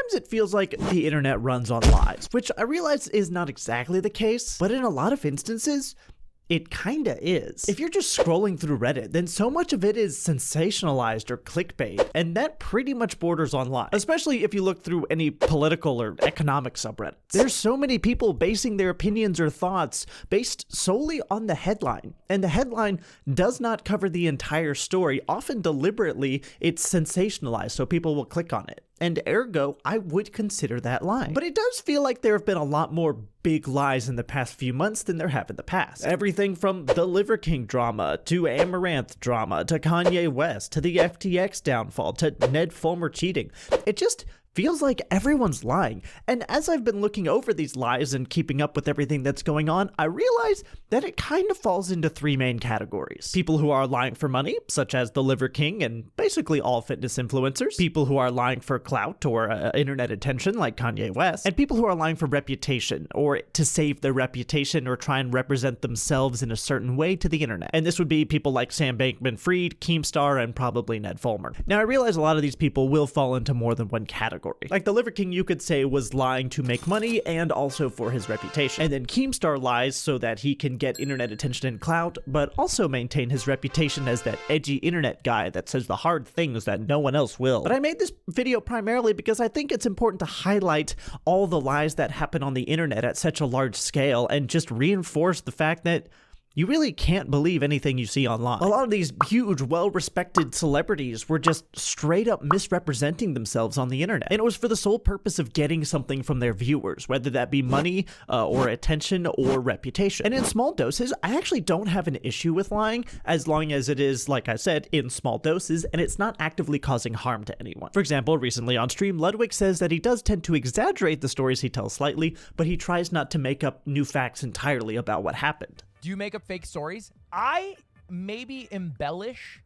sometimes it feels like the internet runs on lies, which I realize is not exactly the case, but in a lot of instances, it kinda is. If you're just scrolling through Reddit, then so much of it is sensationalized or clickbait, and that pretty much borders on lies, especially if you look through any political or economic subreddits. There's so many people basing their opinions or thoughts based solely on the headline, and the headline does not cover the entire story. Often deliberately, it's sensationalized so people will click on it. And ergo, I would consider that lying. But it does feel like there have been a lot more big lies in the past few months than there have in the past. Everything from the Liver King drama, to Amouranth drama, to Kanye West, to the FTX downfall, to Ned Fulmer cheating. It just feels like everyone's lying. And as I've been looking over these lies and keeping up with everything that's going on, I realize that it kind of falls into three main categories. People who are lying for money, such as the Liver King and basically all fitness influencers. People who are lying for clout or internet attention, like Kanye West. And people who are lying for reputation, or to save their reputation or try and represent themselves in a certain way to the internet. And this would be people like Sam Bankman-Fried, Keemstar, and probably Ned Fulmer. Now, I realize a lot of these people will fall into more than one category. Like the Liver King, you could say, was lying to make money and also for his reputation. And then Keemstar lies so that he can get internet attention and clout, but also maintain his reputation as that edgy internet guy that says the hard things that no one else will. But I made this video primarily because I think it's important to highlight all the lies that happen on the internet at such a large scale and just reinforce the fact that you really can't believe anything you see online. A lot of these huge, well-respected celebrities were just straight up misrepresenting themselves on the internet. And it was for the sole purpose of getting something from their viewers, whether that be money or attention or reputation. And in small doses, I actually don't have an issue with lying as long as it is, like I said, in small doses and it's not actively causing harm to anyone. For example, recently on stream, Ludwig says that he does tend to exaggerate the stories he tells slightly, but he tries not to make up new facts entirely about what happened. Do you make up fake stories? I maybe embellish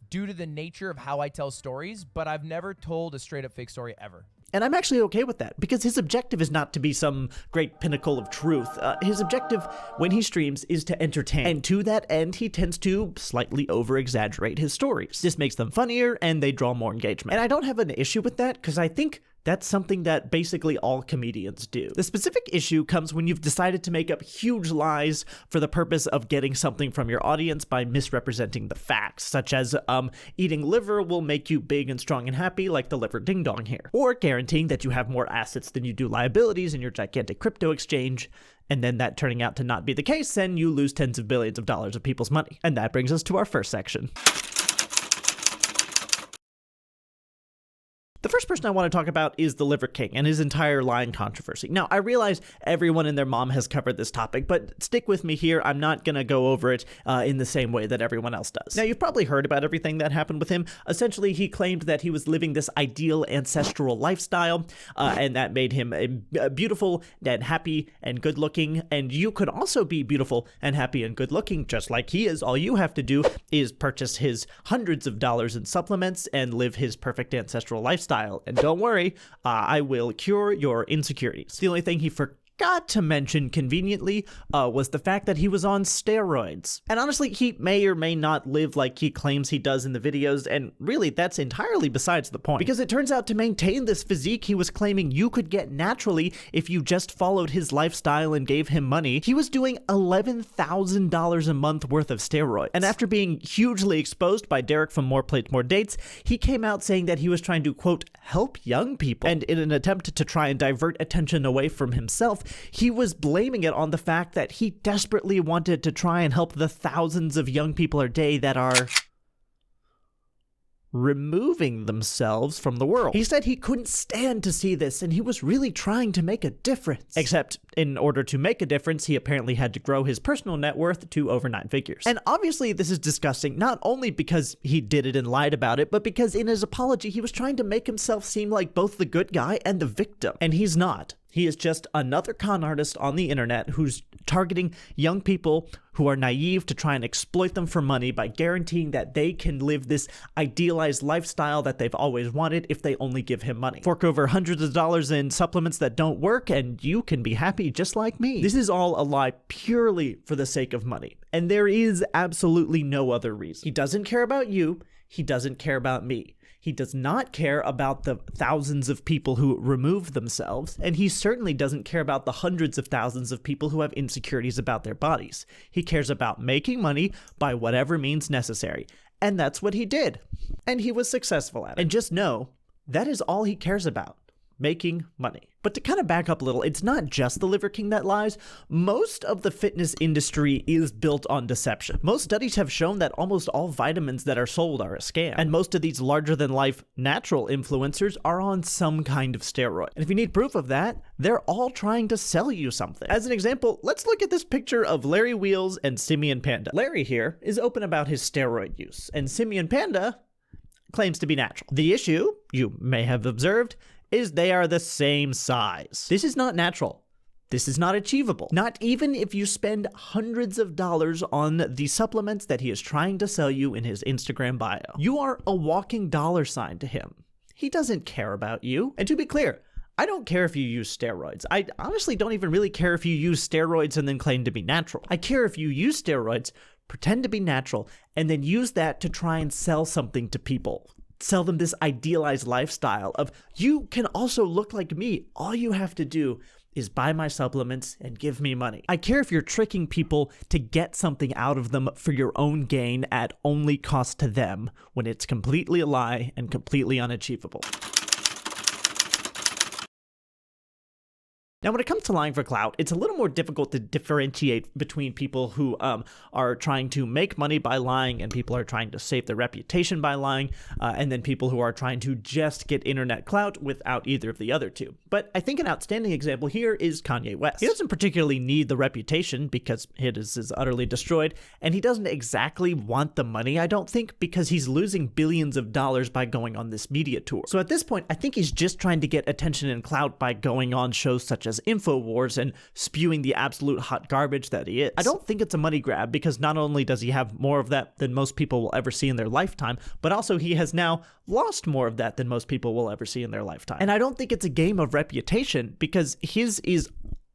due to the nature of how I tell stories, but I've never told a straight up fake story ever. And I'm actually okay with that, because his objective is not to be some great pinnacle of truth. His objective when he streams is to entertain. And to that end, he tends to slightly over-exaggerate his stories. This makes them funnier and they draw more engagement. And I don't have an issue with that, because I think that's something that basically all comedians do. The specific issue comes when you've decided to make up huge lies for the purpose of getting something from your audience by misrepresenting the facts, such as eating liver will make you big and strong and happy, like the liver ding dong here, or guaranteeing that you have more assets than you do liabilities in your gigantic crypto exchange, and then that turning out to not be the case, and you lose tens of billions of dollars of people's money. And that brings us to our first section. The first person I want to talk about is the Liver King and his entire lying controversy. Now, I realize everyone and their mom has covered this topic, but stick with me here. I'm not going to go over it in the same way that everyone else does. Now, you've probably heard about everything that happened with him. Essentially, he claimed that he was living this ideal ancestral lifestyle, and that made him beautiful and happy and good-looking. And you could also be beautiful and happy and good-looking, just like he is. All you have to do is purchase his hundreds of dollars in supplements and live his perfect ancestral lifestyle. And don't worry, I will cure your insecurities. The only thing he forgot to mention conveniently was the fact that he was on steroids. And honestly, he may or may not live like he claims he does in the videos, and really that's entirely besides the point. Because it turns out to maintain this physique he was claiming you could get naturally if you just followed his lifestyle and gave him money, he was doing $11,000 a month worth of steroids. And after being hugely exposed by Derek from More Plates, More Dates, he came out saying that he was trying to, quote, help young people. And in an attempt to try and divert attention away from himself, he was blaming it on the fact that he desperately wanted to try and help the thousands of young people a day that are removing themselves from the world. He said he couldn't stand to see this, and he was really trying to make a difference. Except, in order to make a difference, he apparently had to grow his personal net worth to over 9 figures. And obviously this is disgusting, not only because he did it and lied about it, but because in his apology he was trying to make himself seem like both the good guy and the victim. And he's not. He is just another con artist on the internet who's targeting young people who are naive to try and exploit them for money by guaranteeing that they can live this idealized lifestyle that they've always wanted if they only give him money. Fork over hundreds of dollars in supplements that don't work and you can be happy just like me. This is all a lie purely for the sake of money. And there is absolutely no other reason. He doesn't care about you. He doesn't care about me. He does not care about the thousands of people who remove themselves, and he certainly doesn't care about the hundreds of thousands of people who have insecurities about their bodies. He cares about making money by whatever means necessary, and that's what he did. And he was successful at it. And just know, that is all he cares about. Making money. But to kind of back up a little, it's not just the Liver King that lies. Most of the fitness industry is built on deception. Most studies have shown that almost all vitamins that are sold are a scam. And most of these larger-than-life natural influencers are on some kind of steroid. And if you need proof of that, they're all trying to sell you something. As an example, let's look at this picture of Larry Wheels and Simian Panda. Larry here is open about his steroid use, and Simian Panda claims to be natural. The issue, you may have observed, is they are the same size. This is not natural. This is not achievable. Not even if you spend hundreds of dollars on the supplements that he is trying to sell you in his Instagram bio. You are a walking dollar sign to him. He doesn't care about you. And to be clear, I don't care if you use steroids. I honestly don't even really care if you use steroids and then claim to be natural. I care if you use steroids, pretend to be natural, and then use that to try and sell something to people. Sell them this idealized lifestyle of, you can also look like me. All you have to do is buy my supplements and give me money. I care if you're tricking people to get something out of them for your own gain at only cost to them, when it's completely a lie and completely unachievable. Now, when it comes to lying for clout, it's a little more difficult to differentiate between people who are trying to make money by lying and people are trying to save their reputation by lying, and then people who are trying to just get internet clout without either of the other two. But I think an outstanding example here is Kanye West. He doesn't particularly need the reputation because his is utterly destroyed, and he doesn't exactly want the money, I don't think, because he's losing billions of dollars by going on this media tour. So at this point, I think he's just trying to get attention and clout by going on shows such as InfoWars and spewing the absolute hot garbage that he is. I don't think it's a money grab because not only does he have more of that than most people will ever see in their lifetime, but also he has now lost more of that than most people will ever see in their lifetime. And I don't think it's a game of reputation because his is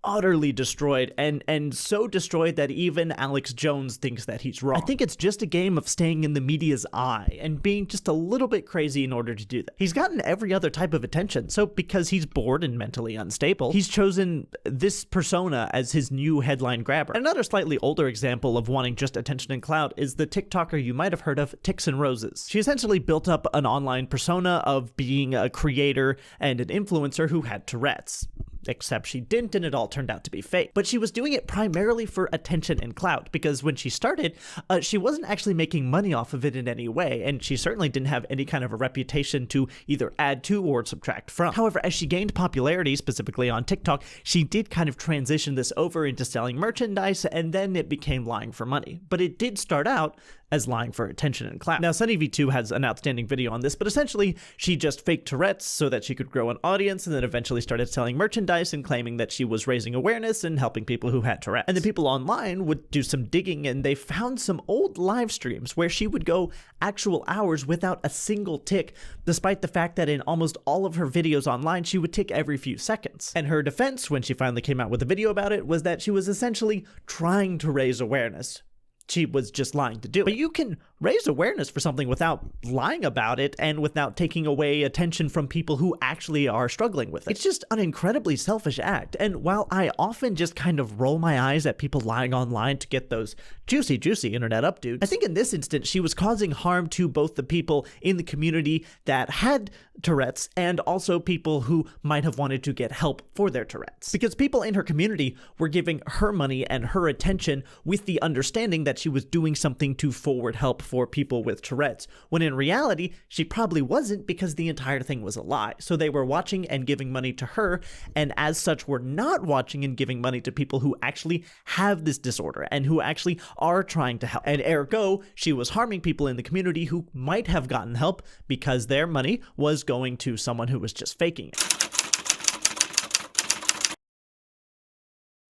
utterly destroyed and so destroyed that even Alex Jones thinks that he's wrong. I think it's just a game of staying in the media's eye and being just a little bit crazy in order to do that. He's gotten every other type of attention, so because he's bored and mentally unstable, he's chosen this persona as his new headline grabber. Another slightly older example of wanting just attention and clout is the TikToker you might have heard of, Tix and Roses. She essentially built up an online persona of being a creator and an influencer who had Tourette's. Except she didn't, and it all turned out to be fake. But she was doing it primarily for attention and clout, because when she started, she wasn't actually making money off of it in any way, and she certainly didn't have any kind of a reputation to either add to or subtract from. However, as she gained popularity, specifically on TikTok, she did kind of transition this over into selling merchandise, and then it became lying for money. But it did start out as lying for attention and clout. Now, Sunny V2 has an outstanding video on this, but essentially, she just faked Tourette's so that she could grow an audience, and then eventually started selling merchandise and claiming that she was raising awareness and helping people who had Tourette's. And the people online would do some digging, and they found some old live streams where she would go actual hours without a single tick, despite the fact that in almost all of her videos online, she would tick every few seconds. And her defense, when she finally came out with a video about it, was that she was essentially trying to raise awareness. She was just lying to do it. But you can raise awareness for something without lying about it and without taking away attention from people who actually are struggling with it. It's just an incredibly selfish act. And while I often just kind of roll my eyes at people lying online to get those juicy internet updos, I think in this instance, she was causing harm to both the people in the community that had Tourette's and also people who might have wanted to get help for their Tourette's. Because people in her community were giving her money and her attention with the understanding that she was doing something to forward help for people with Tourette's, when in reality, she probably wasn't, because the entire thing was a lie. So they were watching and giving money to her, and as such were not watching and giving money to people who actually have this disorder and who actually are trying to help. And ergo, she was harming people in the community who might have gotten help because their money was going to someone who was just faking it.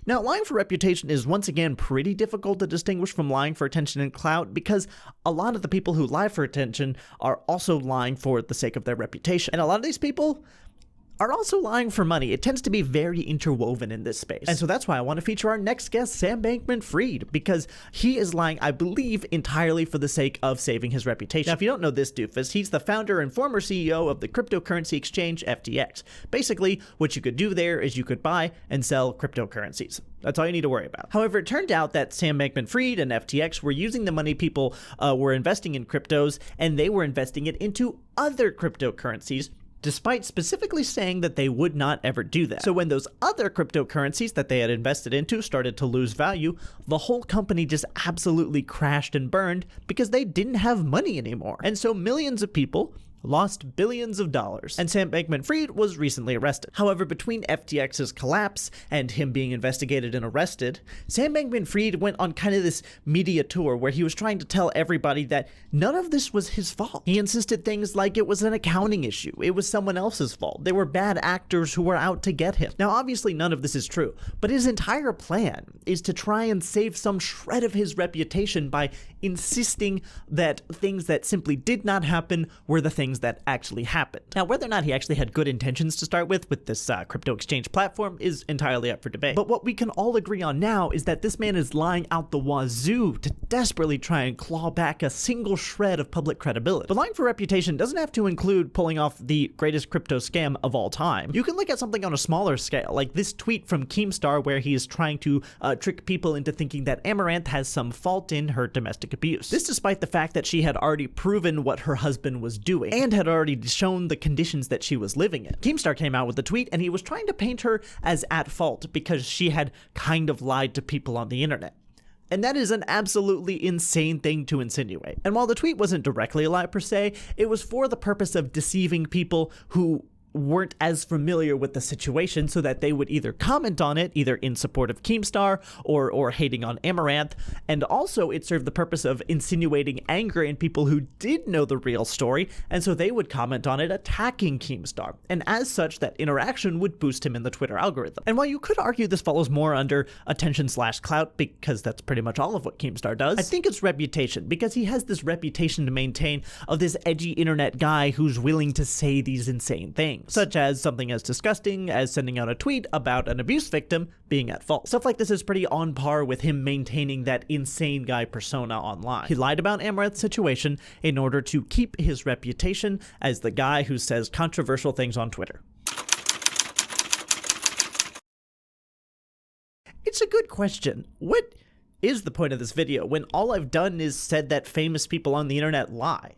Now, lying for reputation is once again pretty difficult to distinguish from lying for attention and clout, because a lot of the people who lie for attention are also lying for the sake of their reputation. And a lot of these people are also lying for money. It tends to be very interwoven in this space. And so that's why I want to feature our next guest, Sam Bankman-Fried, because he is lying, I believe, entirely for the sake of saving his reputation. Now, if you don't know this doofus, he's the founder and former CEO of the cryptocurrency exchange FTX. Basically, what you could do there is you could buy and sell cryptocurrencies. That's all you need to worry about. However, it turned out that Sam Bankman-Fried and FTX were using the money people were investing in cryptos, and they were investing it into other cryptocurrencies, despite specifically saying that they would not ever do that. So when those other cryptocurrencies that they had invested into started to lose value, the whole company just absolutely crashed and burned because they didn't have money anymore. And so millions of people lost billions of dollars, and Sam Bankman-Fried was recently arrested. However, between FTX's collapse and him being investigated and arrested, Sam Bankman-Fried went on kind of this media tour where he was trying to tell everybody that none of this was his fault. He insisted things like it was an accounting issue, it was someone else's fault, they were bad actors who were out to get him. Now, obviously none of this is true, but his entire plan is to try and save some shred of his reputation by insisting that things that simply did not happen were the things that actually happened. Now, whether or not he actually had good intentions to start with this crypto exchange platform is entirely up for debate. But what we can all agree on now is that this man is lying out the wazoo to desperately try and claw back a single shred of public credibility. But lying for reputation doesn't have to include pulling off the greatest crypto scam of all time. You can look at something on a smaller scale, like this tweet from Keemstar where he is trying to trick people into thinking that Amouranth has some fault in her domestic abuse. This despite the fact that she had already proven what her husband was doing and had already shown the conditions that she was living in. Keemstar came out with the tweet and he was trying to paint her as at fault because she had kind of lied to people on the internet. And that is an absolutely insane thing to insinuate. And while the tweet wasn't directly a lie per se, it was for the purpose of deceiving people who weren't as familiar with the situation so that they would either comment on it, either in support of Keemstar or hating on Amaranth. And also it served the purpose of insinuating anger in people who did know the real story, and so they would comment on it attacking Keemstar. And as such, that interaction would boost him in the Twitter algorithm. And while you could argue this follows more under attention/clout, because that's pretty much all of what Keemstar does, I think it's reputation, because he has this reputation to maintain of this edgy internet guy who's willing to say these insane things, such as something as disgusting as sending out a tweet about an abuse victim being at fault. Stuff like this is pretty on par with him maintaining that insane guy persona online. He lied about Amaranth's situation in order to keep his reputation as the guy who says controversial things on Twitter. It's a good question. What is the point of this video when all I've done is said that famous people on the internet lie?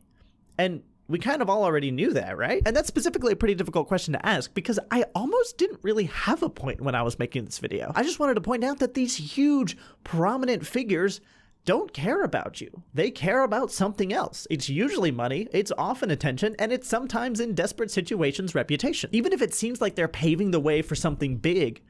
And we kind of all already knew that, right? And that's specifically a pretty difficult question to ask because I almost didn't really have a point when I was making this video. I just wanted to point out that these huge, prominent figures don't care about you. They care about something else. It's usually money, it's often attention, and it's sometimes in desperate situations, reputation. Even if it seems like they're paving the way for something big,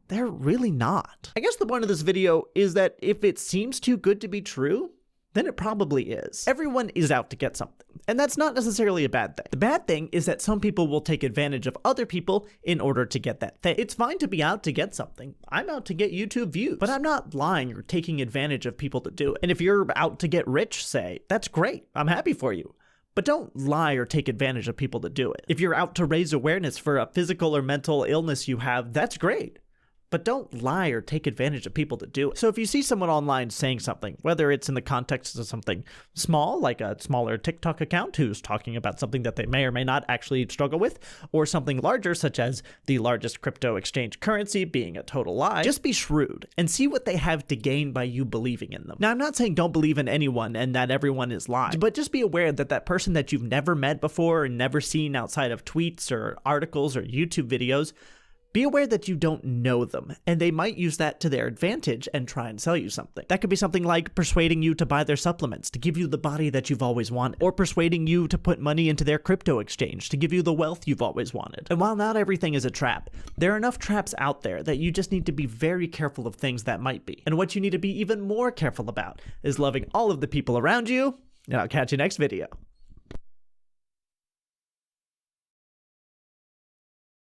they're really not. I guess the point of this video is that if it seems too good to be true, then it probably is. Everyone is out to get something, and that's not necessarily a bad thing. The bad thing is that some people will take advantage of other people in order to get that thing. It's fine to be out to get something. I'm out to get YouTube views, but I'm not lying or taking advantage of people to do it. And if you're out to get rich, say, that's great. I'm happy for you. But don't lie or take advantage of people to do it. If you're out to raise awareness for a physical or mental illness you have, that's great. But don't lie or take advantage of people to do it. So if you see someone online saying something, whether it's in the context of something small, like a smaller TikTok account who's talking about something that they may or may not actually struggle with, or something larger, such as the largest crypto exchange currency being a total lie, just be shrewd and see what they have to gain by you believing in them. Now, I'm not saying don't believe in anyone and that everyone is lying, but just be aware that that person that you've never met before and never seen outside of tweets or articles or YouTube videos, be aware that you don't know them, and they might use that to their advantage and try and sell you something. That could be something like persuading you to buy their supplements to give you the body that you've always wanted, or persuading you to put money into their crypto exchange to give you the wealth you've always wanted. And while not everything is a trap, there are enough traps out there that you just need to be very careful of things that might be. And what you need to be even more careful about is loving all of the people around you, and I'll catch you next video.